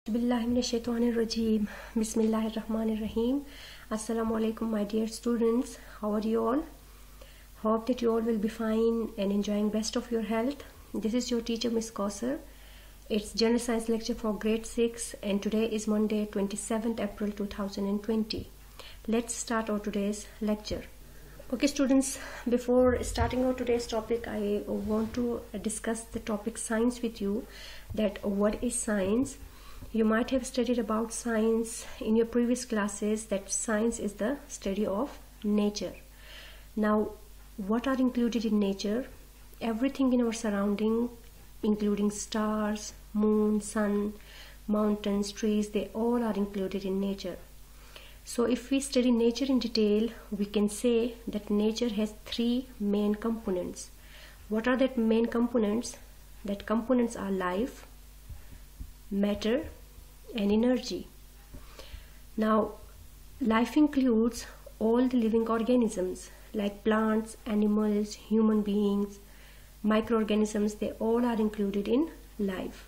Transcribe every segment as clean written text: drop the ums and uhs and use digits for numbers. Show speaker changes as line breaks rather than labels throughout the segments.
Bismillahirrahmanirrahim. Bismillahirrahmanirrahim. Assalamu alaikum, my dear students. How are you all? Hope that you all will be fine and enjoying best of your health. This is your teacher, Miss Kausar. It's General Science lecture for grade 6 and today is Monday, 27th April 2020. Let's start our today's lecture. Okay students, before starting our today's topic, I want to discuss the topic science with you. That what is science? You might have studied about science in your previous classes, that science is the study of nature. Now, what are included in nature? Everything in our surrounding, including stars, moon, sun, mountains, trees, they all are included in nature. So if we study nature in detail, we can say that nature has three main components. What are that main components? That components are life, matter, and energy. Now, life includes all the living organisms like plants, animals, human beings, microorganisms, they all are included in life.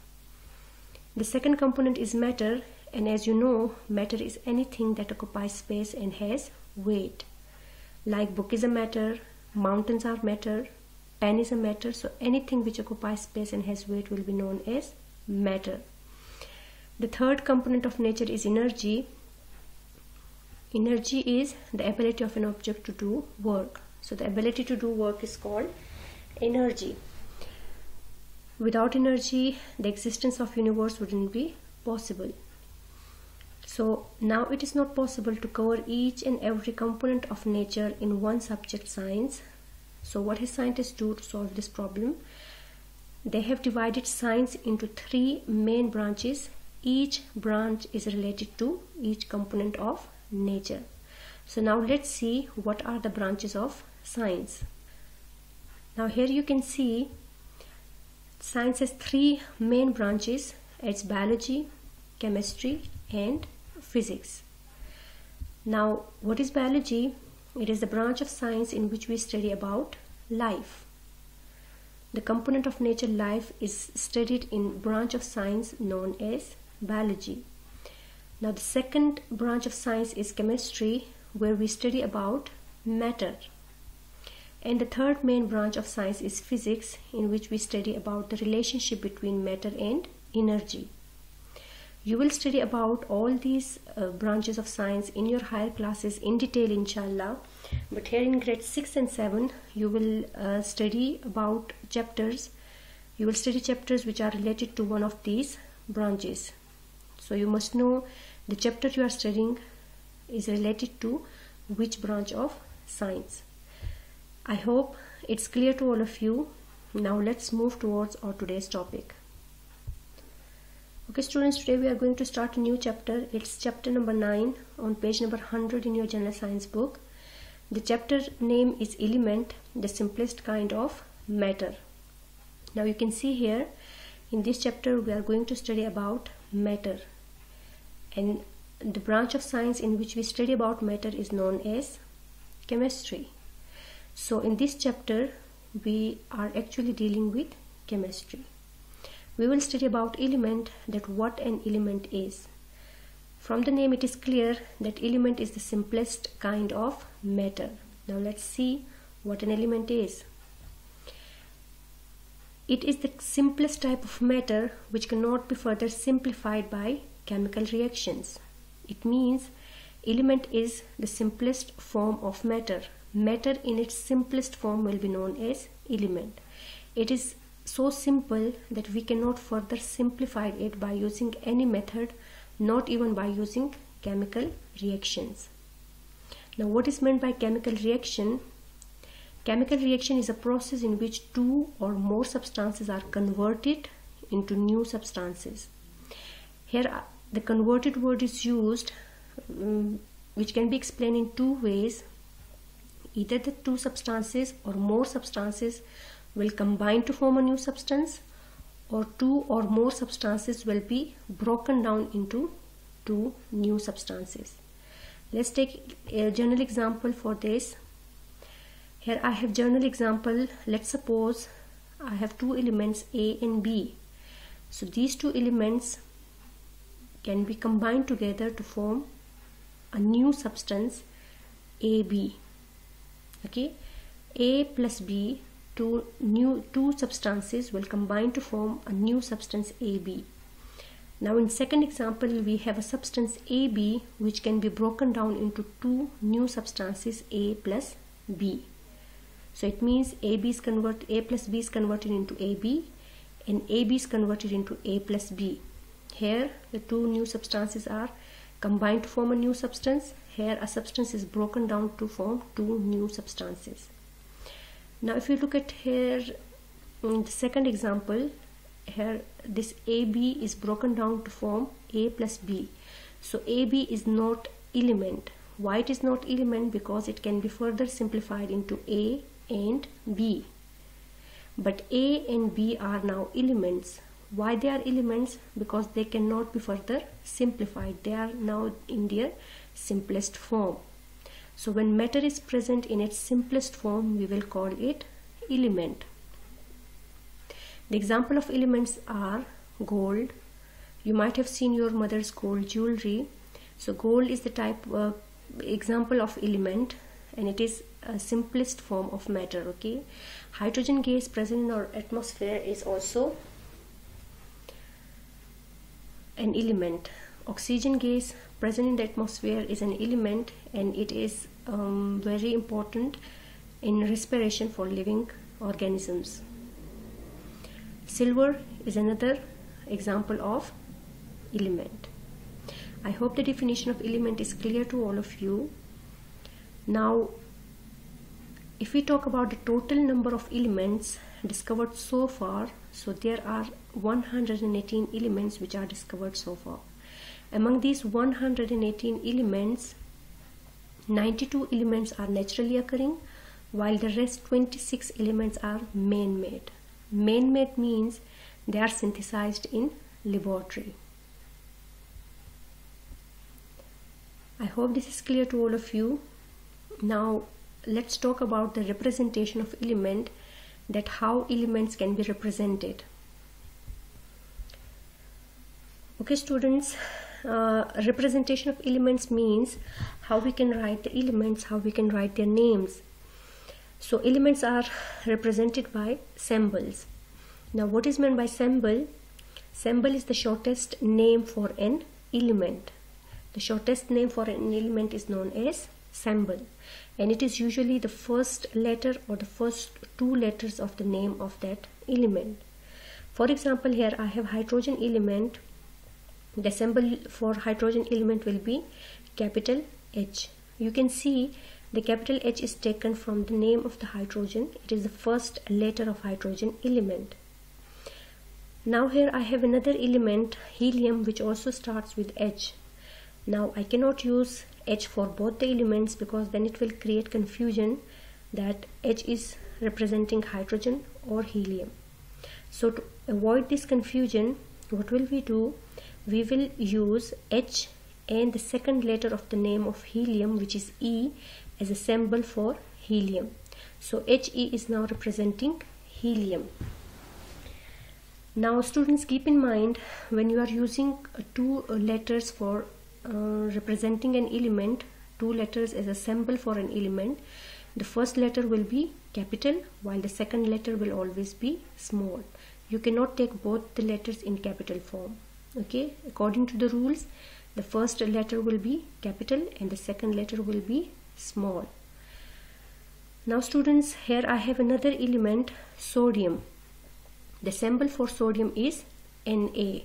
The second component is matter, and as you know, matter is anything that occupies space and has weight. Like book is a matter, mountains are matter, pen is a matter, so anything which occupies space and has weight will be known as matter. The third component of nature is energy. Energy is the ability of an object to do work. So the ability to do work is called energy. Without energy, the existence of universe wouldn't be possible. So now it is not possible to cover each and every component of nature in one subject, science. So what has scientists do to solve this problem? They have divided science into three main branches. Each branch is related to each component of nature. So now let's see what are the branches of science. Now here you can see science has three main branches. It's biology, chemistry, and physics. Now what is biology? It is the branch of science in which we study about life. The component of nature, life, is studied in branch of science known as biology. Now the second branch of science is chemistry, where we study about matter. And the third main branch of science is physics, in which we study about the relationship between matter and energy. You will study about all these branches of science in your higher classes in detail, inshallah. But here in grade 6 and 7, you will study about chapters. You will study chapters which are related to one of these branches. So you must know the chapter you are studying is related to which branch of science. I hope it's clear to all of you. Now let's move towards our today's topic. Okay students, today we are going to start a new chapter. It's chapter number 9 on page number 100 in your general science book. The chapter name is Element, the simplest kind of matter. Now you can see here in this chapter we are going to study about matter, and the branch of science in which we study about matter is known as chemistry. So in this chapter we are actually dealing with chemistry. We will study about element, that what an element is. From the name it is clear that element is the simplest kind of matter. Now let's see what an element is. It is the simplest type of matter which cannot be further simplified by chemical reactions. It means element is the simplest form of matter. Matter in its simplest form will be known as element. It is so simple that we cannot further simplify it by using any method, not even by using chemical reactions. Now what is meant by chemical reaction? Chemical reaction is a process in which two or more substances are converted into new substances. Here the converted word is used, which can be explained in two ways. Either the two substances or more substances will combine to form a new substance, or two or more substances will be broken down into two new substances. Let's take a general example for this. Here I have general example. Let's suppose I have two elements A and B. So these two elements can be combined together to form a new substance AB. Okay, A plus B, two substances will combine to form a new substance AB. Now in second example, we have a substance AB which can be broken down into two new substances A plus B. So it means A plus B is converted into AB, and AB is converted into A plus B. Here the two new substances are combined to form a new substance. Here a substance is broken down to form two new substances. Now if you look at here in the second example, here this AB is broken down to form A plus B. So AB is not element. Why it is not element? Because it can be further simplified into A and B. But A and B are now elements. Why they are elements? Because they cannot be further simplified. They are now in their simplest form. So when matter is present in its simplest form, we will call it element. The example of elements are gold. You might have seen your mother's gold jewelry. So gold is the example of element, and it is a simplest form of matter. Okay, hydrogen gas present in our atmosphere is also an element. Oxygen gas present in the atmosphere is an element, and it is very important in respiration for living organisms. Silver is another example of element. I hope the definition of element is clear to all of you. Now, if we talk about the total number of elements discovered so far, so there are 118 elements which are discovered so far. Among these 118 elements, 92 elements are naturally occurring, while the rest 26 elements are man-made. Man-made means they are synthesized in laboratory. I hope this is clear to all of you. Now let's talk about the representation of element, that how elements can be represented. Okay students, representation of elements means how we can write the elements, how we can write their names. So elements are represented by symbols. Now what is meant by symbol? Symbol is the shortest name for an element. The shortest name for an element is known as symbol, and it is usually the first letter or the first two letters of the name of that element. For example, here I have hydrogen element. The symbol for hydrogen element will be capital H. You can see the capital H is taken from the name of the hydrogen. It is the first letter of hydrogen element. Now here I have another element, helium, which also starts with H. Now I cannot use H for both the elements, because then it will create confusion that H is representing hydrogen or helium. So to avoid this confusion, what will we do? We will use H and the second letter of the name of helium, which is E, as a symbol for helium. So HE is now representing helium. Now students, keep in mind, when you are using two letters for representing an element, two letters as a symbol for an element, the first letter will be capital while the second letter will always be small. You cannot take both the letters in capital form. Okay, according to the rules, the first letter will be capital and the second letter will be small. Now students, here I have another element, sodium. The symbol for sodium is Na.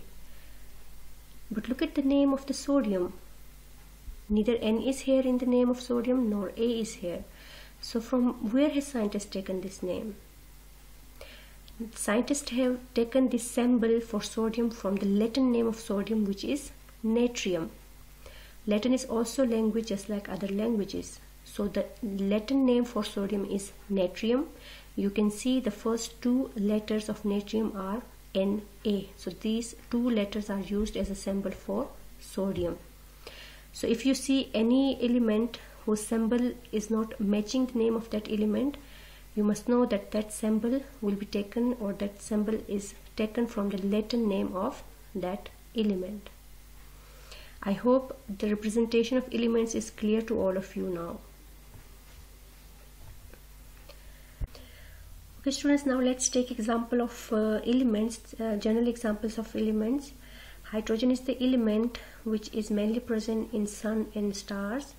But look at the name of the sodium. Neither N is here in the name of sodium nor A is here. So from where has scientists taken this name? Scientists have taken this symbol for sodium from the Latin name of sodium, which is natrium. Latin is also language just like other languages. So the Latin name for sodium is natrium. You can see the first two letters of natrium are Na. So these two letters are used as a symbol for sodium. So if you see any element whose symbol is not matching the name of that element, you must know that that symbol will be taken, or that symbol is taken from the Latin name of that element. I hope the representation of elements is clear to all of you now. Okay students, now let's take example of elements, general examples of elements. Hydrogen is the element which is mainly present in sun and stars.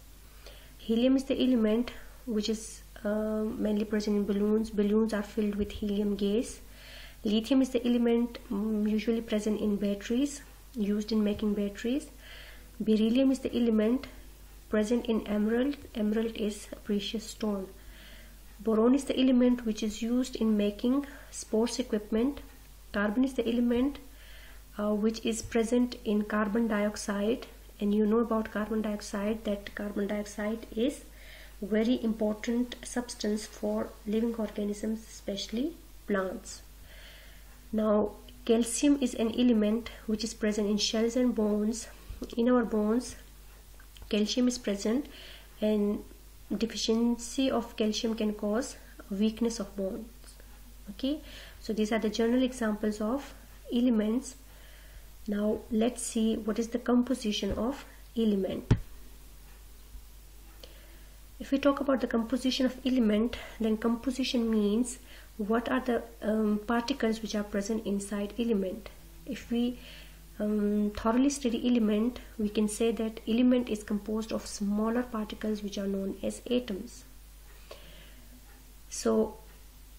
Helium is the element which is mainly present in balloons. Balloons are filled with helium gas. Lithium is the element usually present in batteries, used in making batteries. Beryllium is the element present in emerald. Emerald is a precious stone. Boron is the element which is used in making sports equipment. Carbon is the element which is present in carbon dioxide, and you know about carbon dioxide, that carbon dioxide is very important substance for living organisms, especially plants. Now calcium is an element which is present in shells and bones. In our bones calcium is present, and deficiency of calcium can cause weakness of bones. Okay, so these are the general examples of elements. Now let's see what is the composition of element. If we talk about the composition of element, then composition means what are the particles which are present inside element. If we thoroughly study element, we can say that element is composed of smaller particles which are known as atoms. So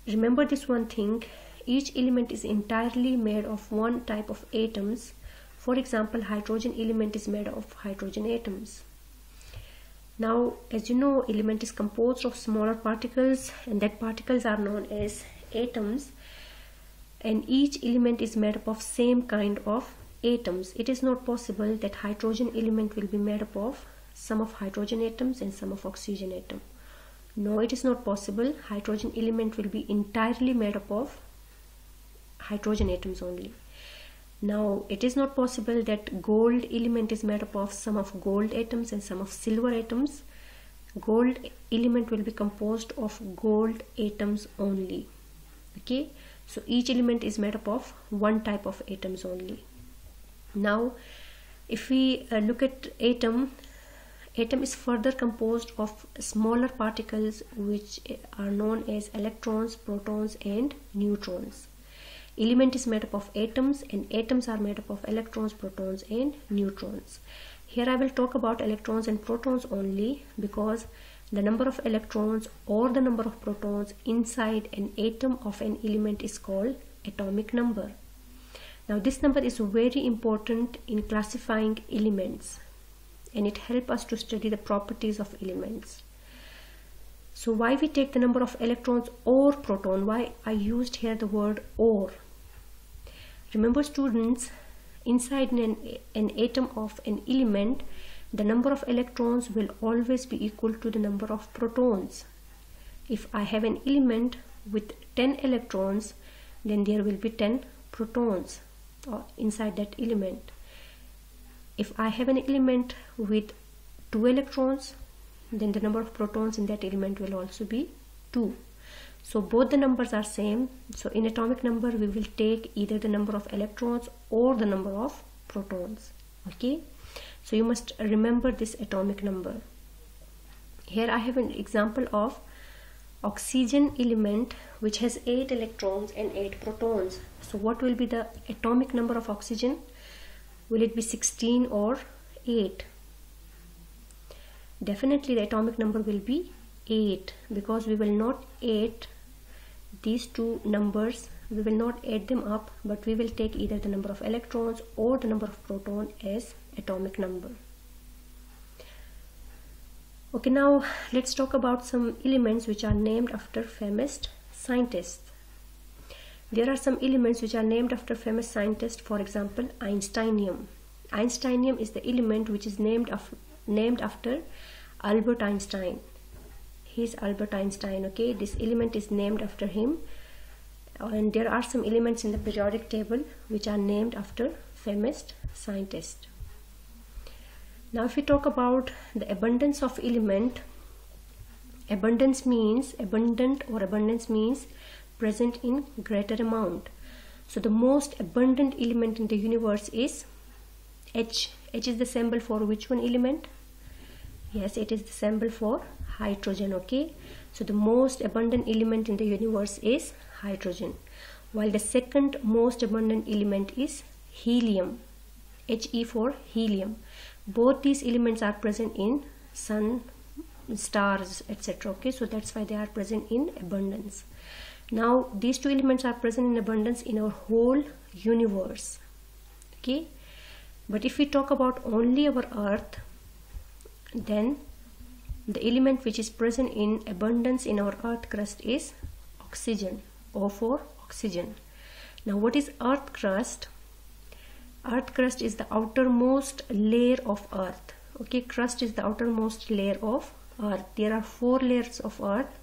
remember this one thing, each element is entirely made of one type of atoms. For example, hydrogen element is made of hydrogen atoms. Now, as you know, element is composed of smaller particles, and that particles are known as atoms, and each element is made up of same kind of atoms. It is not possible that hydrogen element will be made up of some of hydrogen atoms and some of oxygen atom. No, it is not possible. Hydrogen element will be entirely made up of hydrogen atoms only. Now it is not possible that gold element is made up of some of gold atoms and some of silver atoms. Gold element will be composed of gold atoms only. Okay, so each element is made up of one type of atoms only. Now if we look at atom is further composed of smaller particles which are known as electrons, protons and neutrons. Element is made up of atoms, and atoms are made up of electrons, protons and neutrons. Here I will talk about electrons and protons only, because the number of electrons or the number of protons inside an atom of an element is called atomic number. Now this number is very important in classifying elements, and it helps us to study the properties of elements. So why we take the number of electrons or proton? Why I used here the word or? Remember students, inside an atom of an element, the number of electrons will always be equal to the number of protons. If I have an element with 10 electrons, then there will be 10 protons inside that element. If I have an element with 2 electrons, then the number of protons in that element will also be 2. So both the numbers are same. So in atomic number we will take either the number of electrons or the number of protons. Okay, so you must remember this atomic number. Here I have an example of oxygen element which has 8 electrons and 8 protons. So what will be the atomic number of oxygen? Will it be 16 or 8? Definitely the atomic number will be 8, because we will not add these two numbers, we will not add them up, but we will take either the number of electrons or the number of protons as atomic number. Okay, now let's talk about some elements which are named after famous scientists. There are some elements which are named after famous scientists. For example, Einsteinium. Einsteinium is the element which is named after Albert Einstein. He is Albert Einstein. Okay, this element is named after him. And there are some elements in the periodic table which are named after famous scientists. Now if we talk about the abundance of element, abundant means present in greater amount. So the most abundant element in the universe is H is the symbol for which one element? Yes, it is the symbol for hydrogen. Okay, so the most abundant element in the universe is hydrogen, while the second most abundant element is helium. He for helium. Both these elements are present in sun, stars, etc. Okay, so that's why they are present in abundance. Now these two elements are present in abundance in our whole universe. Okay, but if we talk about only our earth, then the element which is present in abundance in our earth crust is oxygen. O for oxygen. Now what is earth crust? Earth crust is the outermost layer of earth. Okay, crust is the outermost layer of earth. There are 4 layers of earth: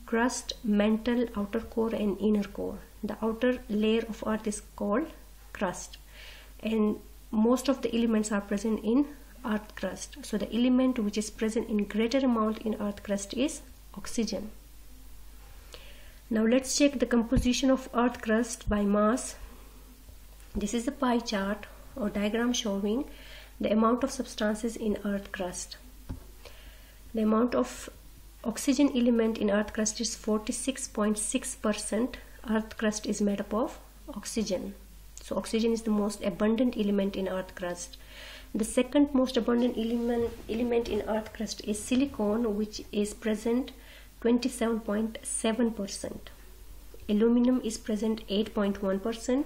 crust, mantle, outer core and inner core. The outer layer of earth is called crust, and most of the elements are present in earth crust. So the element which is present in greater amount in earth crust is oxygen. Now let's check the composition of earth crust by mass. This is a pie chart or diagram showing the amount of substances in earth crust. The amount of oxygen element in earth crust is 46.6%. Earth crust is made up of oxygen. So oxygen is the most abundant element in earth crust. The second most abundant element in earth crust is silicon, which is present 27.7%. Aluminum is present 8.1%.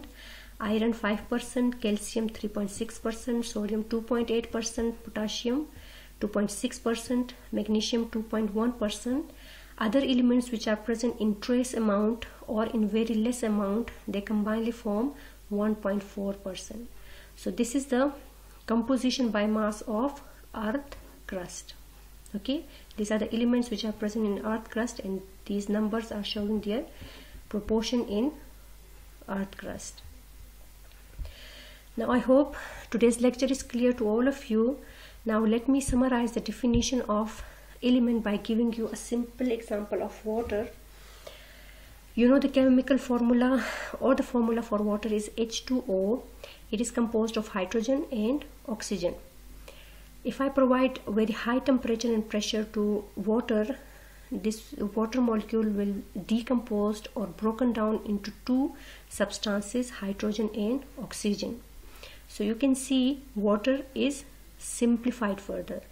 Iron 5%, calcium 3.6%, sodium 2.8%, potassium 2.6%, magnesium 2.1%. Other elements which are present in trace amount or in very less amount, they combinedly form 1.4%. So this is the composition by mass of earth crust. Okay, these are the elements which are present in earth crust, and these numbers are showing their proportion in earth crust. Now I hope today's lecture is clear to all of you. Now let me summarize the definition of element by giving you a simple example of water. You know the chemical formula or the formula for water is H2O. It is composed of hydrogen and oxygen. If I provide very high temperature and pressure to water, this water molecule will decompose or broken down into 2 substances, hydrogen and oxygen. So you can see water is simplified further.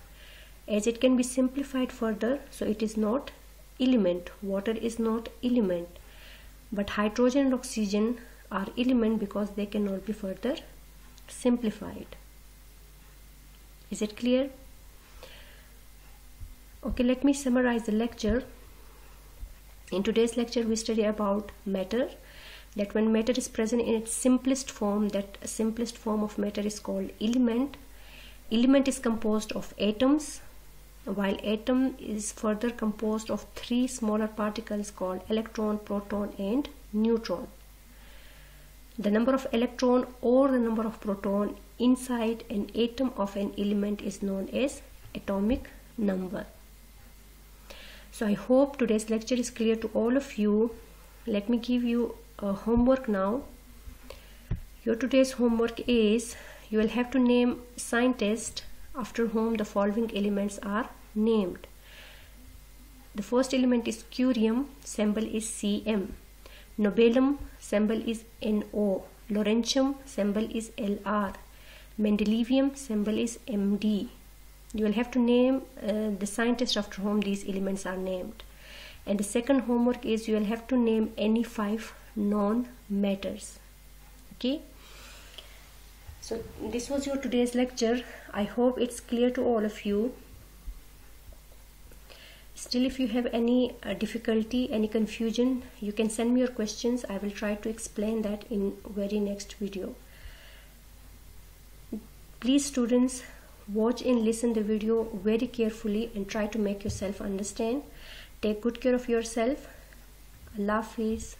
As it can be simplified further, so it is not element. Water is not element, but hydrogen and oxygen are element because they cannot be further simplified. Is it clear? Okay, let me summarize the lecture. In today's lecture we study about matter, that when matter is present in its simplest form, that simplest form of matter is called element. Element is composed of atoms, while atom is further composed of 3 smaller particles called electron, proton and neutron. The number of electron or the number of proton inside an atom of an element is known as atomic number. So I hope today's lecture is clear to all of you. Let me give you a homework now. Your today's homework is you will have to name scientist after whom the following elements are named. The first element is curium, symbol is Cm. Nobelum, symbol is No. Lawrencium, symbol is Lr. Mendelevium, symbol is Md. You will have to name the scientist after whom these elements are named. And the second homework is you will have to name any 5 known matters. Okay, so this was your today's lecture. I hope it's clear to all of you. Still, if you have any difficulty, any confusion, you can send me your questions. I will try to explain that in very next video. Please students, watch and listen the video very carefully and try to make yourself understand. Take good care of yourself. Allah Hafiz.